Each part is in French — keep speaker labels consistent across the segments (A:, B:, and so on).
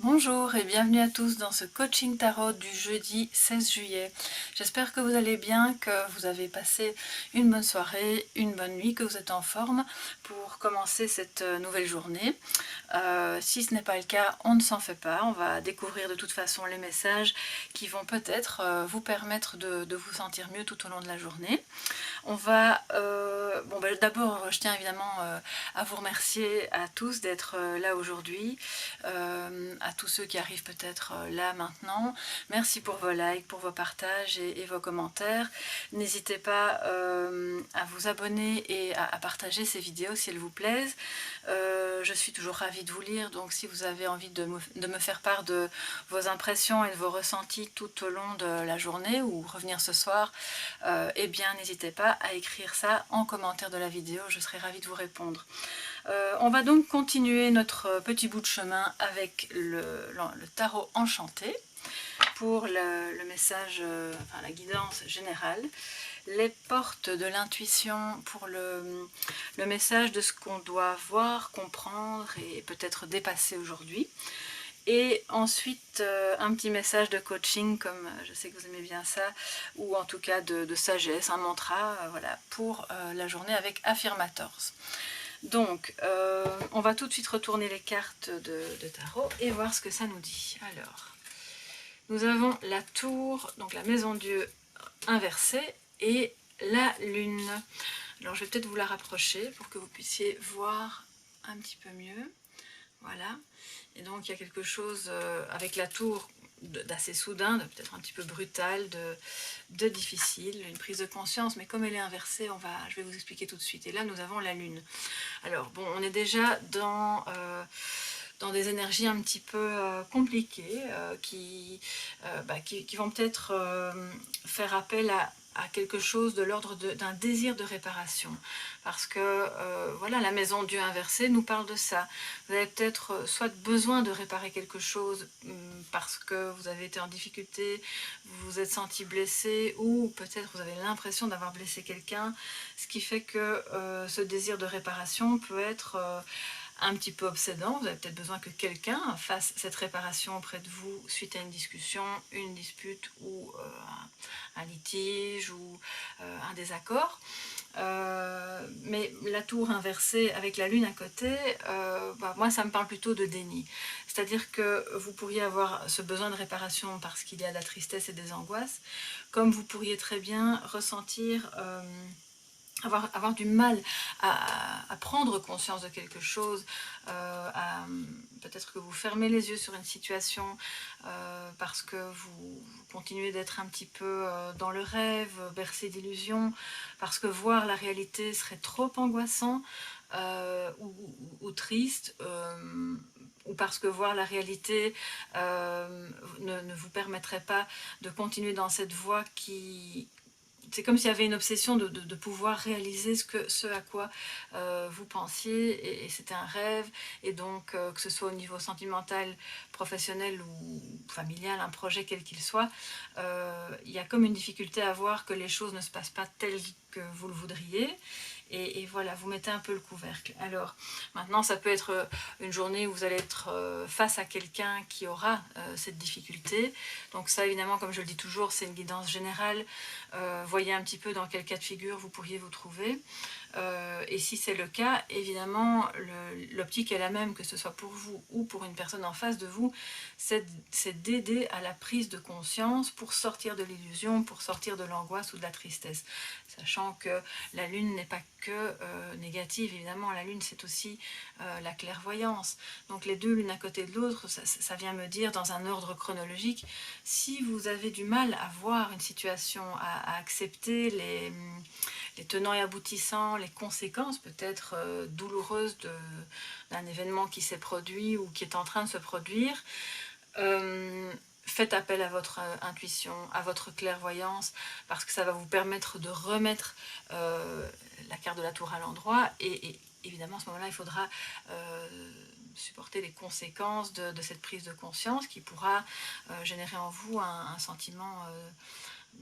A: Bonjour et bienvenue à tous dans ce coaching tarot du jeudi 16 juillet. J'espère que vous allez bien, que vous avez passé une bonne soirée, une bonne nuit, que vous êtes en forme pour commencer cette nouvelle journée. Si ce n'est pas le cas, on ne s'en fait pas. On va découvrir de toute façon les messages qui vont peut-être vous permettre de vous sentir mieux tout au long de la journée. On va, d'abord, je tiens évidemment à vous remercier à tous d'être là aujourd'hui, à tous ceux qui arrivent peut-être là maintenant. Merci pour vos likes, pour vos partages et vos commentaires. N'hésitez pas à vous abonner et à partager ces vidéos si elles vous plaisent. Je suis toujours ravie de vous lire, donc si vous avez envie de me faire part de vos impressions et de vos ressentis tout au long de la journée ou revenir ce soir, eh bien n'hésitez pas à écrire ça en commentaire de la vidéo, je serai ravie de vous répondre. On va donc continuer notre petit bout de chemin avec le tarot enchanté pour le message, enfin la guidance générale, les portes de l'intuition pour le message de ce qu'on doit voir, comprendre et peut-être dépasser aujourd'hui. Et ensuite, un petit message de coaching, comme je sais que vous aimez bien ça, ou en tout cas de sagesse, un mantra, voilà, pour la journée avec Affirmators. Donc, on va tout de suite retourner les cartes de tarot et voir ce que ça nous dit. Alors, nous avons la tour, donc la maison Dieu inversée, et la lune. Alors, je vais peut-être vous la rapprocher pour que vous puissiez voir un petit peu mieux. Voilà. Et donc il y a quelque chose avec la tour d'assez soudain, de peut-être un petit peu brutal, de difficile, une prise de conscience, mais comme elle est inversée, je vais vous expliquer tout de suite. Et là nous avons la lune. Alors bon, on est déjà dans des énergies un petit peu compliquées qui vont peut-être faire appel à quelque chose de l'ordre d'un désir de réparation. Parce que voilà, la maison Dieu inversée nous parle de ça. Vous avez peut-être soit besoin de réparer quelque chose parce que vous avez été en difficulté, vous vous êtes senti blessé, ou peut-être vous avez l'impression d'avoir blessé quelqu'un, ce qui fait que ce désir de réparation peut être un petit peu obsédant. Vous avez peut-être besoin que quelqu'un fasse cette réparation auprès de vous suite à une discussion, une dispute ou un litige ou un désaccord. Mais la tour inversée avec la lune à côté, moi ça me parle plutôt de déni. C'est-à-dire que vous pourriez avoir ce besoin de réparation parce qu'il y a de la tristesse et des angoisses, comme vous pourriez très bien ressentir avoir du mal à prendre conscience de quelque chose, peut-être que vous fermez les yeux sur une situation parce que vous continuez d'être un petit peu dans le rêve, bercé d'illusions, parce que voir la réalité serait trop angoissant ou triste, ou parce que voir la réalité ne vous permettrait pas de continuer dans cette voie qui... C'est comme s'il y avait une obsession de pouvoir réaliser ce à quoi vous pensiez, et c'était un rêve, et donc que ce soit au niveau sentimental, professionnel ou familial, un projet quel qu'il soit, il y a comme une difficulté à voir que les choses ne se passent pas telles que vous le voudriez. Et voilà, vous mettez un peu le couvercle. Alors, maintenant, ça peut être une journée où vous allez être face à quelqu'un qui aura cette difficulté. Donc ça, évidemment, comme je le dis toujours, c'est une guidance générale. Voyez un petit peu dans quel cas de figure vous pourriez vous trouver. Et si c'est le cas, évidemment, l'optique est la même, que ce soit pour vous ou pour une personne en face de vous, c'est d'aider à la prise de conscience pour sortir de l'illusion, pour sortir de l'angoisse ou de la tristesse. Sachant que la lune n'est pas que négative, évidemment, la lune c'est aussi la clairvoyance. Donc les deux l'une à côté de l'autre, ça vient me dire dans un ordre chronologique, si vous avez du mal à voir une situation, à accepter les tenants et aboutissants, les conséquences peut-être douloureuses d'un événement qui s'est produit ou qui est en train de se produire, faites appel à votre intuition, à votre clairvoyance, parce que ça va vous permettre de remettre la carte de la tour à l'endroit, et évidemment à ce moment-là il faudra supporter les conséquences de cette prise de conscience qui pourra générer en vous un sentiment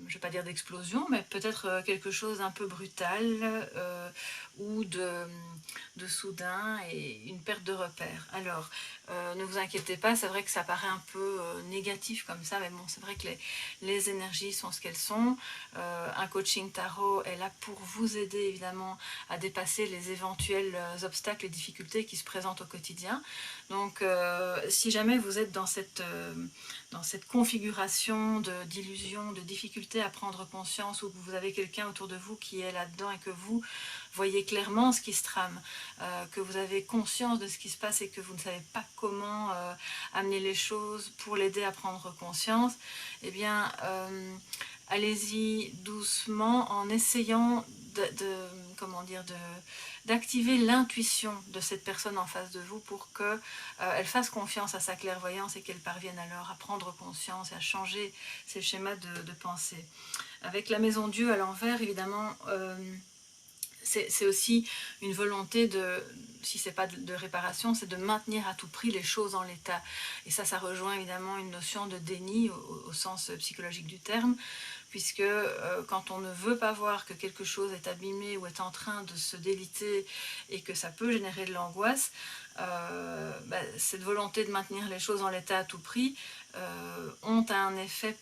A: je ne vais pas dire d'explosion, mais peut-être quelque chose un peu brutal ou de soudain et une perte de repère. Alors, ne vous inquiétez pas, c'est vrai que ça paraît un peu négatif comme ça, mais bon, c'est vrai que les énergies sont ce qu'elles sont. Un coaching tarot est là pour vous aider évidemment à dépasser les éventuels obstacles et difficultés qui se présentent au quotidien. Donc, si jamais vous êtes dans cette configuration d'illusion, de difficulté à prendre conscience, ou que vous avez quelqu'un autour de vous qui est là-dedans et que vous voyez clairement ce qui se trame, que vous avez conscience de ce qui se passe et que vous ne savez pas comment amener les choses pour l'aider à prendre conscience, eh bien, allez-y doucement en essayant d'activer l'intuition de cette personne en face de vous pour qu'elle fasse confiance à sa clairvoyance et qu'elle parvienne alors à prendre conscience et à changer ses schémas de pensée. Avec la maison Dieu à l'envers, évidemment, c'est aussi une volonté si c'est pas de réparation, c'est de maintenir à tout prix les choses en l'état. Et ça rejoint évidemment une notion de déni au sens psychologique du terme, puisque quand on ne veut pas voir que quelque chose est abîmé ou est en train de se déliter et que ça peut générer de l'angoisse, cette volonté de maintenir les choses en l'état à tout prix ont un effet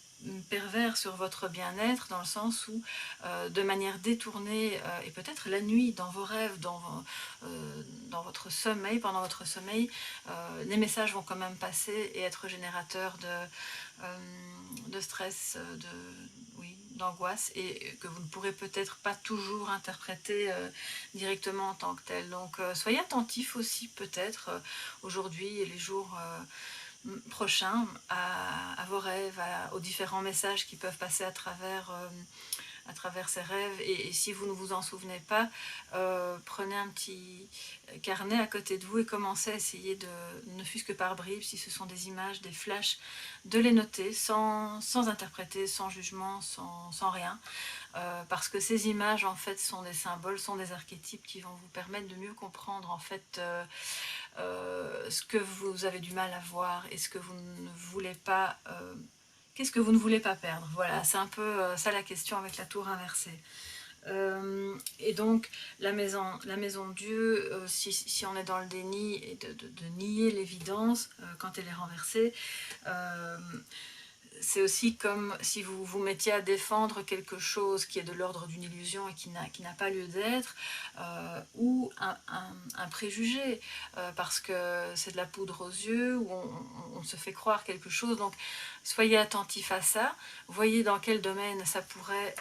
A: pervers sur votre bien-être, dans le sens où de manière détournée et peut-être la nuit dans vos rêves, dans votre sommeil, pendant votre sommeil, les messages vont quand même passer et être générateurs de stress, d'angoisse, et que vous ne pourrez peut-être pas toujours interpréter directement en tant que tel. Donc soyez attentifs aussi peut-être aujourd'hui et les jours prochains à vos rêves, aux différents messages qui peuvent passer à travers ces rêves. Et si vous ne vous en souvenez pas, prenez un petit carnet à côté de vous et commencez à essayer ne fût-ce que par bribes, si ce sont des images, des flashs, de les noter sans interpréter, sans jugement, sans rien. Parce que ces images en fait sont des symboles, sont des archétypes qui vont vous permettre de mieux comprendre en fait ce que vous avez du mal à voir et ce que vous ne voulez pas, qu'est-ce que vous ne voulez pas perdre. Voilà, c'est un peu ça la question avec la tour inversée. Et donc la maison Dieu, si on est dans le déni et de nier l'évidence quand elle est renversée, c'est aussi comme si vous vous mettiez à défendre quelque chose qui est de l'ordre d'une illusion et qui n'a pas lieu d'être, ou un préjugé, parce que c'est de la poudre aux yeux, ou on se fait croire quelque chose. Donc soyez attentifs à ça, voyez dans quel domaine ça pourrait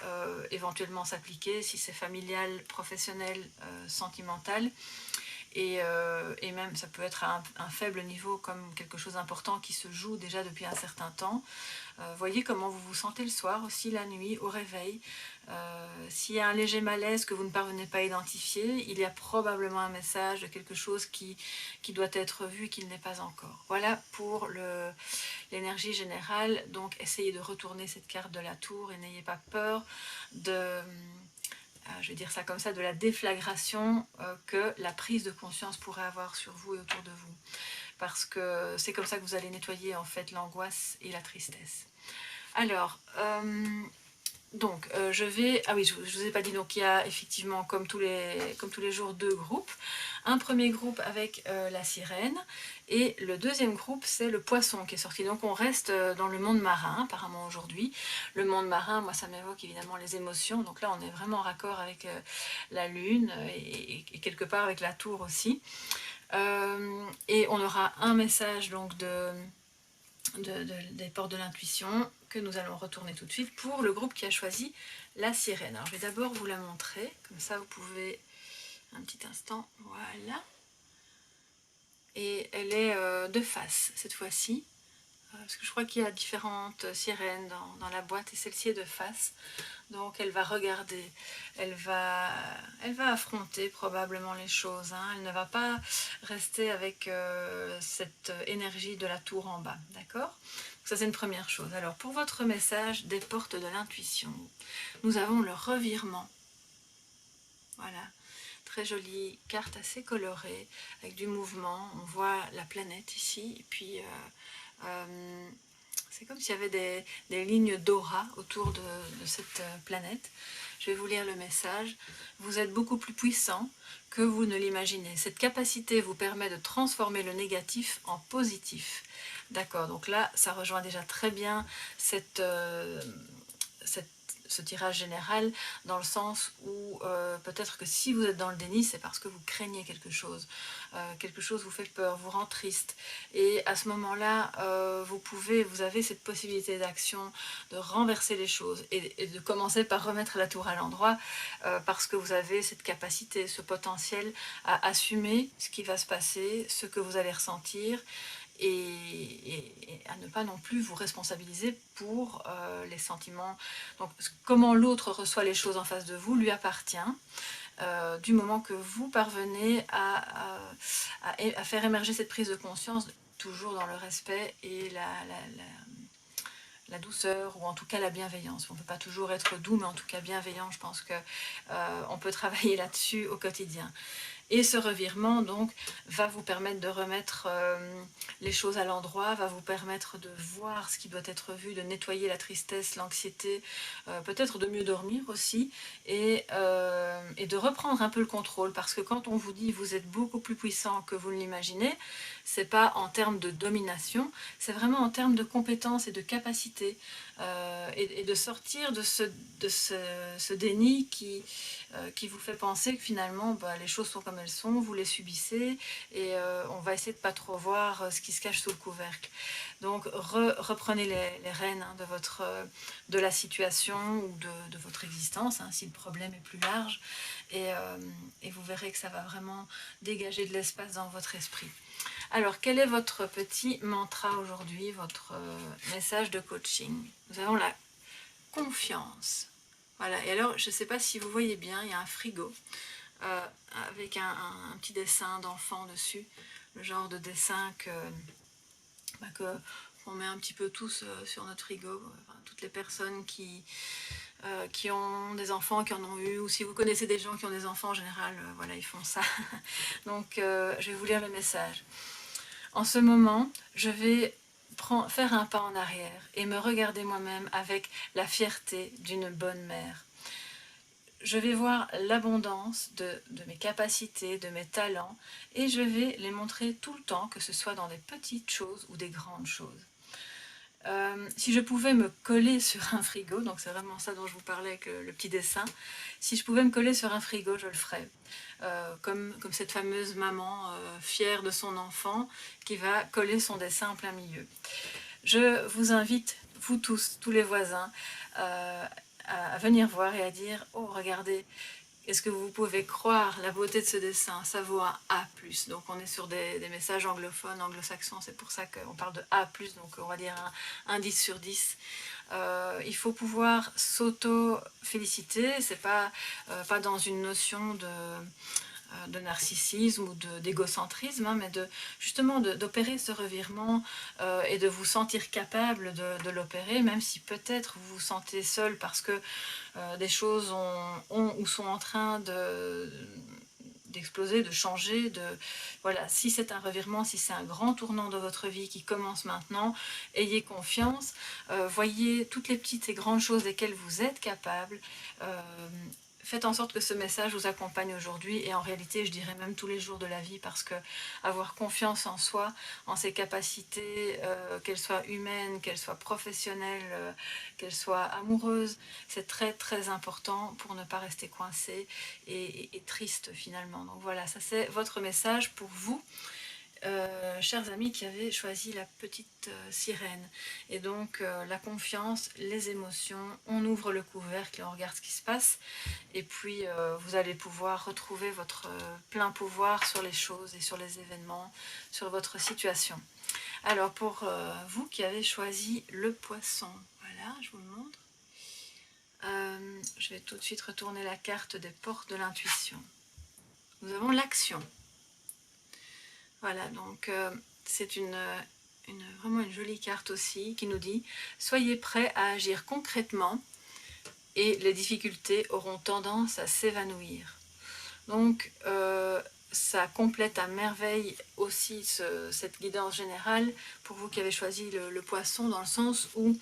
A: éventuellement s'appliquer, si c'est familial, professionnel, sentimental. Et même ça peut être à un faible niveau comme quelque chose d'important qui se joue déjà depuis un certain temps. Voyez comment vous vous sentez le soir, aussi la nuit, au réveil. S'il y a un léger malaise que vous ne parvenez pas à identifier, il y a probablement un message de quelque chose qui doit être vu et qui ne l'est pas encore. Voilà pour l'énergie générale. Donc essayez de retourner cette carte de la tour et n'ayez pas peur je vais dire ça comme ça, de la déflagration que la prise de conscience pourrait avoir sur vous et autour de vous. Parce que c'est comme ça que vous allez nettoyer en fait l'angoisse et la tristesse. Alors, je vais... Ah oui, je ne vous ai pas dit, donc il y a effectivement, comme tous les jours, deux groupes. Un premier groupe avec la sirène, et le deuxième groupe, c'est le poisson qui est sorti. Donc on reste dans le monde marin, apparemment aujourd'hui. Le monde marin, moi ça m'évoque évidemment les émotions, donc là on est vraiment en raccord avec la lune, et quelque part avec la tour aussi. Et on aura un message donc des portes de l'intuition que nous allons retourner tout de suite pour le groupe qui a choisi la sirène. Alors je vais d'abord vous la montrer, comme ça vous pouvez... Un petit instant, voilà. Et elle est de face cette fois-ci, parce que je crois qu'il y a différentes sirènes dans la boîte et celle-ci est de face. Donc elle va regarder, elle va affronter probablement les choses, hein. Elle ne va pas rester avec cette énergie de la tour en bas, d'accord? Ça c'est une première chose. Alors pour votre message des portes de l'intuition, nous avons le revirement. Voilà. Très jolie carte, assez colorée, avec du mouvement. On voit la planète ici, et puis c'est comme s'il y avait des lignes d'aura autour de cette planète. Je vais vous lire le message. Vous êtes beaucoup plus puissant que vous ne l'imaginez. Cette capacité vous permet de transformer le négatif en positif. D'accord, donc là, ça rejoint déjà très bien ce tirage général, dans le sens où peut-être que si vous êtes dans le déni, c'est parce que vous craignez quelque chose vous fait peur, vous rend triste, et à ce moment-là, vous avez cette possibilité d'action, de renverser les choses, et de commencer par remettre la tour à l'endroit, parce que vous avez cette capacité, ce potentiel à assumer ce qui va se passer, ce que vous allez ressentir, et à ne pas non plus vous responsabiliser pour les sentiments. Donc comment l'autre reçoit les choses en face de vous lui appartient, du moment que vous parvenez à faire émerger cette prise de conscience, toujours dans le respect et la douceur, ou en tout cas la bienveillance. On ne peut pas toujours être doux, mais en tout cas bienveillant. Je pense qu'on peut travailler là-dessus au quotidien. Et ce revirement, donc, va vous permettre de remettre les choses à l'endroit, va vous permettre de voir ce qui doit être vu, de nettoyer la tristesse, l'anxiété, peut-être de mieux dormir aussi, et de reprendre un peu le contrôle. Parce que quand on vous dit vous êtes beaucoup plus puissant que vous ne l'imaginez, c'est pas en termes de domination, c'est vraiment en termes de compétence et de capacité, et de sortir de ce déni qui vous fait penser que finalement les choses sont comme elles sont, vous les subissez, et on va essayer de pas trop voir ce qui se cache sous le couvercle. Donc reprenez les rênes, hein, de la situation, ou de votre existence, hein, si le problème est plus large, et vous verrez que ça va vraiment dégager de l'espace dans votre esprit. Alors, quel est votre petit mantra aujourd'hui, votre message de coaching? Nous avons la confiance. Voilà, et alors, je ne sais pas si vous voyez bien, il y a un frigo avec un petit dessin d'enfant dessus, le genre de dessin qu'on met un petit peu tous sur notre frigo, enfin, toutes les personnes qui ont des enfants, qui en ont eu, ou si vous connaissez des gens qui ont des enfants, en général, voilà, ils font ça. Donc, je vais vous lire le message. En ce moment, je vais faire un pas en arrière et me regarder moi-même avec la fierté d'une bonne mère. Je vais voir l'abondance de mes capacités, de mes talents, et je vais les montrer tout le temps, que ce soit dans des petites choses ou des grandes choses. Si je pouvais me coller sur un frigo, donc c'est vraiment ça dont je vous parlais avec le petit dessin, si je pouvais me coller sur un frigo, je le ferais. Comme cette fameuse maman fière de son enfant qui va coller son dessin en plein milieu. Je vous invite, vous tous les voisins, à venir voir et à dire « Oh, regardez, est-ce que vous pouvez croire la beauté de ce dessin? Ça vaut un A+. » Donc on est sur des messages anglophones, anglo-saxons, c'est pour ça qu'on parle de A+, donc on va dire un 10 sur 10. Il faut pouvoir s'auto-féliciter, c'est pas dans une notion de narcissisme ou d'égocentrisme, hein, mais justement d'opérer ce revirement, et de vous sentir capable de l'opérer, même si peut-être vous vous sentez seul parce que des choses ont ou sont en train d'exploser, de changer, voilà, si c'est un revirement, si c'est un grand tournant de votre vie qui commence maintenant, ayez confiance, voyez toutes les petites et grandes choses desquelles vous êtes capable, faites en sorte que ce message vous accompagne aujourd'hui, et en réalité je dirais même tous les jours de la vie, parce que avoir confiance en soi, en ses capacités, qu'elles soient humaines, qu'elles soient professionnelles, qu'elles soient amoureuses, c'est très très important pour ne pas rester coincé et triste finalement. Donc voilà, ça c'est votre message pour vous. Chers amis qui avez choisi la petite sirène, et donc la confiance, les émotions, on ouvre le couvercle et on regarde ce qui se passe, et puis vous allez pouvoir retrouver votre plein pouvoir sur les choses et sur les événements, sur votre situation. Alors pour vous qui avez choisi le poisson, voilà, je vous le montre. Je vais tout de suite retourner la carte des portes de l'intuition. Nous avons l'action. Voilà, donc c'est vraiment une jolie carte aussi qui nous dit « Soyez prêts à agir concrètement et les difficultés auront tendance à s'évanouir. » Donc ça complète à merveille aussi cette guidance générale pour vous qui avez choisi le poisson, dans le sens où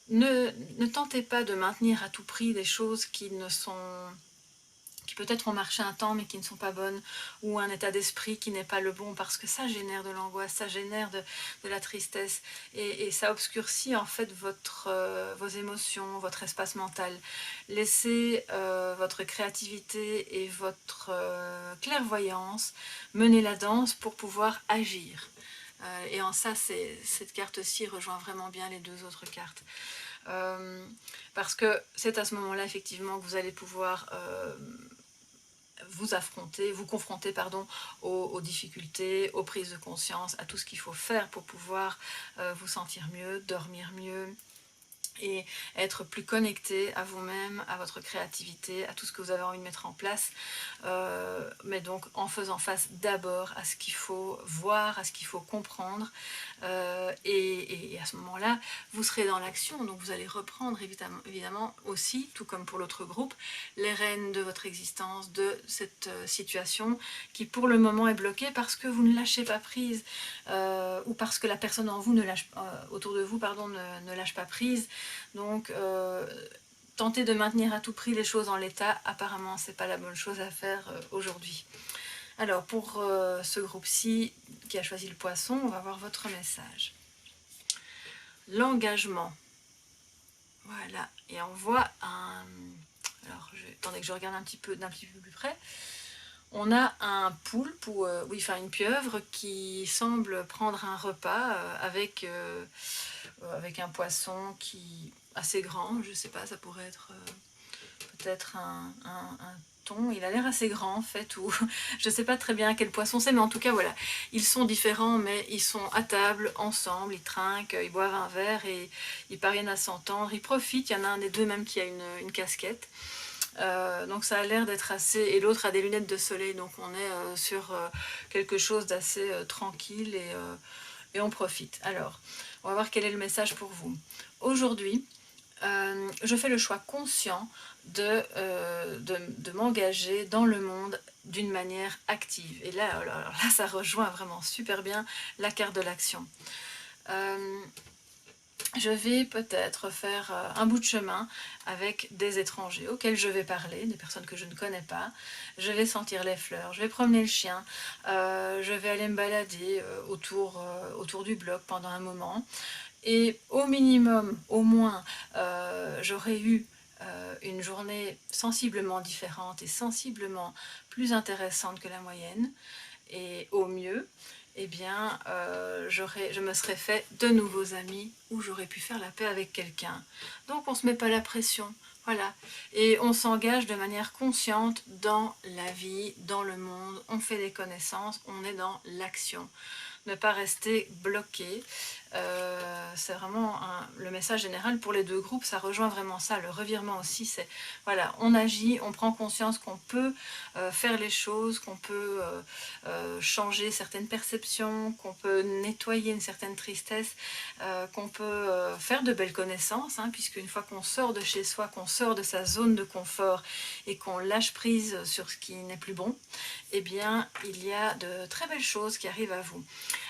A: ne tentez pas de maintenir à tout prix des choses qui peut-être ont marché un temps mais qui ne sont pas bonnes, ou un état d'esprit qui n'est pas le bon, parce que ça génère de l'angoisse, ça génère de la tristesse, et ça obscurcit en fait vos émotions, votre espace mental. Laissez votre créativité et votre clairvoyance mener la danse pour pouvoir agir. Et en ça, cette carte-ci rejoint vraiment bien les deux autres cartes. Parce que c'est à ce moment-là, effectivement, que vous allez pouvoir vous confronter aux difficultés, aux prises de conscience, à tout ce qu'il faut faire pour pouvoir vous sentir mieux, dormir mieux, et être plus connecté à vous-même, à votre créativité, à tout ce que vous avez envie de mettre en place, mais donc en faisant face d'abord à ce qu'il faut voir, à ce qu'il faut comprendre, et à ce moment-là, vous serez dans l'action, donc vous allez reprendre évidemment aussi, tout comme pour l'autre groupe, les rênes de votre existence, de cette situation qui pour le moment est bloquée parce que vous ne lâchez pas prise, ou parce que la personne en vous autour de vous ne lâche pas prise. Donc tenter de maintenir à tout prix les choses en l'état, apparemment c'est pas la bonne chose à faire aujourd'hui. Alors pour ce groupe-ci qui a choisi le poisson, on va voir votre message. L'engagement. Voilà, et on voit un... Alors, attendez que je regarde d'un petit peu plus près. On a un poulpe, une pieuvre qui semble prendre un repas avec un poisson qui assez grand, je sais pas, ça pourrait être peut-être un thon, il a l'air assez grand en fait, ou je sais pas très bien quel poisson c'est, mais en tout cas voilà, ils sont différents, mais ils sont à table ensemble, ils trinquent, ils boivent un verre et ils parviennent à s'entendre, ils profitent, il y en a un des deux même qui a une casquette. Donc ça a l'air d'être assez... Et l'autre a des lunettes de soleil, donc on est sur quelque chose d'assez tranquille, et on profite. Alors, on va voir quel est le message pour vous. Aujourd'hui, je fais le choix conscient de m'engager dans le monde d'une manière active. Et là, ça rejoint vraiment super bien la carte de l'action. Je vais peut-être faire un bout de chemin avec des étrangers auxquels je vais parler, des personnes que je ne connais pas. Je vais sentir les fleurs, je vais promener le chien, je vais aller me balader autour du bloc pendant un moment. Et au minimum, au moins, j'aurai eu une journée sensiblement différente et sensiblement plus intéressante que la moyenne. Et au mieux, eh bien, je me serais fait de nouveaux amis, ou j'aurais pu faire la paix avec quelqu'un. Donc on ne se met pas la pression, voilà. Et on s'engage de manière consciente dans la vie, dans le monde, on fait des connaissances, on est dans l'action. Ne pas rester bloqué. C'est vraiment le message général pour les deux groupes, ça rejoint vraiment ça. Le revirement aussi, c'est voilà, on agit, on prend conscience qu'on peut faire les choses, qu'on peut changer certaines perceptions, qu'on peut nettoyer une certaine tristesse, qu'on peut faire de belles connaissances, hein, puisque une fois qu'on sort de chez soi, qu'on sort de sa zone de confort et qu'on lâche prise sur ce qui n'est plus bon, eh bien il y a de très belles choses qui arrivent à vous.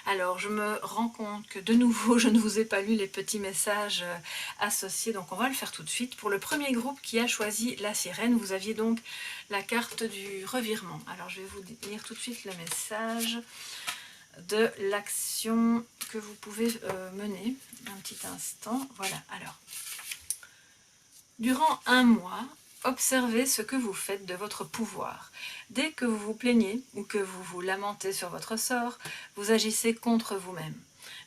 A: Alors je me rends compte que de nouveau je ne vous ai pas lu les petits messages associés, donc on va le faire tout de suite. Pour le premier groupe qui a choisi la sirène, vous aviez donc la carte du revirement. Alors je vais vous lire tout de suite le message de l'action que vous pouvez mener. Un petit instant, voilà. Alors, durant un mois, observez ce que vous faites de votre pouvoir. Dès que vous vous plaignez ou que vous vous lamentez sur votre sort, vous agissez contre vous-même.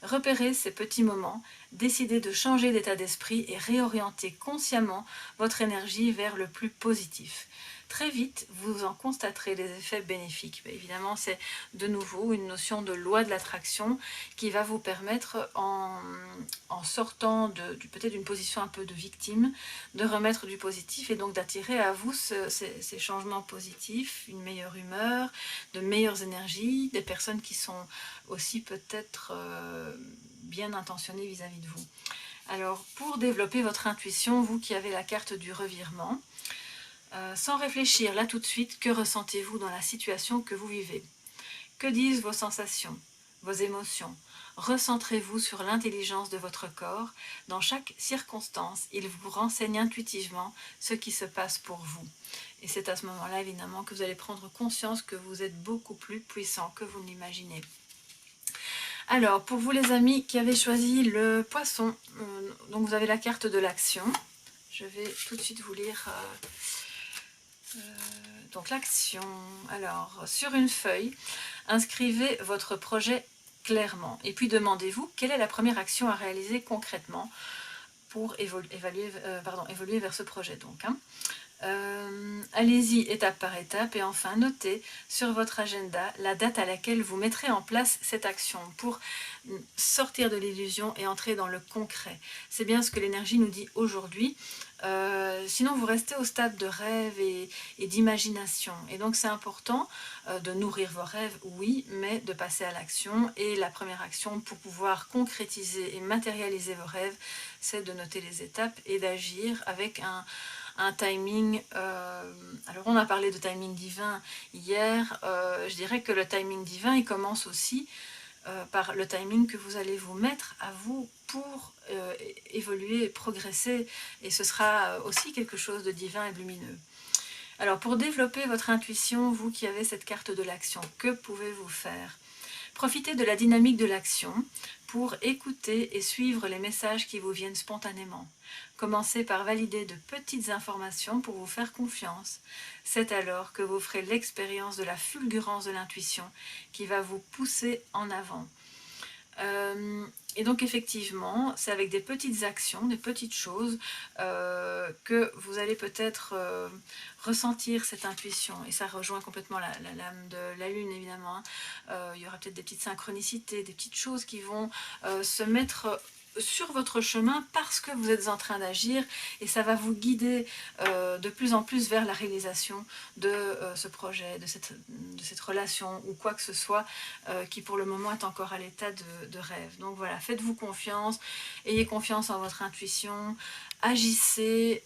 A: Repérez ces petits moments, décidez de changer d'état d'esprit et réorientez consciemment votre énergie vers le plus positif. Très vite, vous en constaterez les effets bénéfiques. Mais évidemment, c'est de nouveau une notion de loi de l'attraction qui va vous permettre, en sortant peut-être d'une position un peu de victime, de remettre du positif et donc d'attirer à vous ces changements positifs, une meilleure humeur, de meilleures énergies, des personnes qui sont aussi peut-être bien intentionnées vis-à-vis de vous. Alors, pour développer votre intuition, vous qui avez la carte du revirement, Sans réfléchir là tout de suite, que ressentez-vous dans la situation que vous vivez? Que disent vos sensations, vos émotions? Recentrez-vous sur l'intelligence de votre corps. Dans chaque circonstance, il vous renseigne intuitivement ce qui se passe pour vous. Et c'est à ce moment-là, évidemment, que vous allez prendre conscience que vous êtes beaucoup plus puissant que vous ne l'imaginez. Alors, pour vous les amis qui avez choisi le poisson, donc vous avez la carte de l'action. Je vais tout de suite vous lire donc l'action. Alors, sur une feuille, inscrivez votre projet clairement. Et puis demandez-vous quelle est la première action à réaliser concrètement pour évoluer vers ce projet. Donc, allez-y étape par étape et enfin notez sur votre agenda la date à laquelle vous mettrez en place cette action pour sortir de l'illusion et entrer dans le concret. C'est bien ce que l'énergie nous dit aujourd'hui. Sinon vous restez au stade de rêve et d'imagination, et donc c'est important de nourrir vos rêves, oui, mais de passer à l'action. Et la première action pour pouvoir concrétiser et matérialiser vos rêves, c'est de noter les étapes et d'agir avec un timing. Alors on a parlé de timing divin hier, je dirais que le timing divin il commence aussi par le timing que vous allez vous mettre à vous pour évoluer et progresser, et ce sera aussi quelque chose de divin et lumineux. Alors pour développer votre intuition, vous qui avez cette carte de l'action, que pouvez-vous faire? Profitez de la dynamique de l'action pour écouter et suivre les messages qui vous viennent spontanément. Commencez par valider de petites informations pour vous faire confiance. C'est alors que vous ferez l'expérience de la fulgurance de l'intuition qui va vous pousser en avant. Et donc effectivement, c'est avec des petites actions, des petites choses que vous allez peut-être ressentir cette intuition. Et ça rejoint complètement la lame de la lune, évidemment. Il y aura peut-être des petites synchronicités, des petites choses qui vont se mettre sur votre chemin parce que vous êtes en train d'agir, et ça va vous guider de plus en plus vers la réalisation de ce projet, de cette relation ou quoi que ce soit qui pour le moment est encore à l'état de rêve. Donc voilà, faites-vous confiance, ayez confiance en votre intuition, agissez,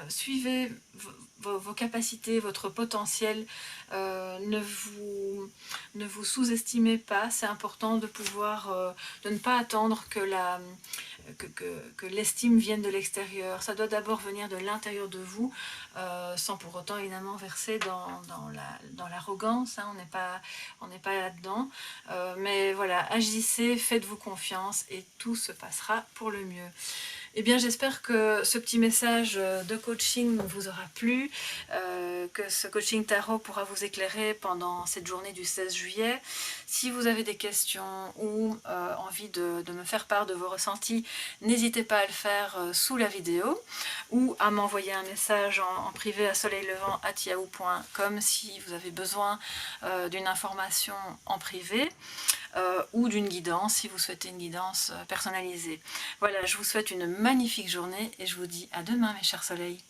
A: suivez vos capacités, votre potentiel, ne vous sous-estimez pas. C'est important de pouvoir, de ne pas attendre que l'estime vienne de l'extérieur. Ça doit d'abord venir de l'intérieur de vous, sans pour autant évidemment verser dans l'arrogance, hein. On n'est pas là-dedans, mais voilà, agissez, faites-vous confiance et tout se passera pour le mieux. Eh bien, j'espère que ce petit message de coaching vous aura plu, que ce coaching tarot pourra vous éclairer pendant cette journée du 16 juillet. Si vous avez des questions ou envie de me faire part de vos ressentis, n'hésitez pas à le faire sous la vidéo ou à m'envoyer un message en privé à soleillevent@yahoo.com si vous avez besoin d'une information en privé. Ou d'une guidance si vous souhaitez une guidance personnalisée. Voilà, je vous souhaite une magnifique journée et je vous dis à demain mes chers soleils.